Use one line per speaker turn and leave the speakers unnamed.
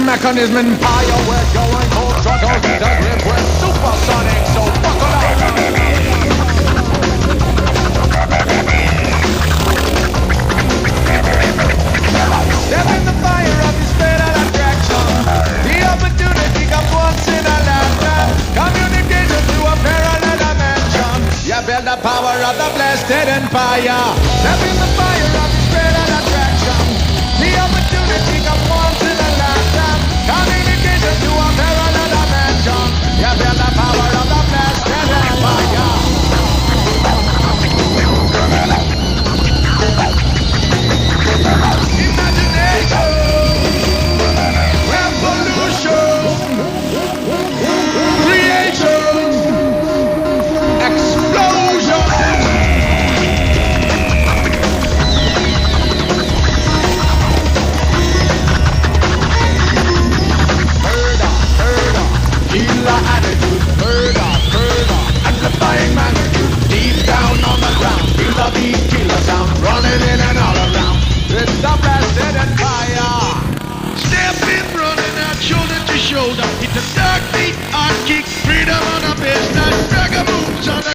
mechanism and firework going full throttle to the grip with supersonic, so buckle up. Step in the fire of this fatal attraction. The opportunity comes once in a lifetime. Communication to a parallel dimension. You feel the power of the blessed empire. Step in the fire of this fatal attraction. The opportunity comes once in a lifetime. Communication to a parallel dimension. You feel the power of the blessed empire.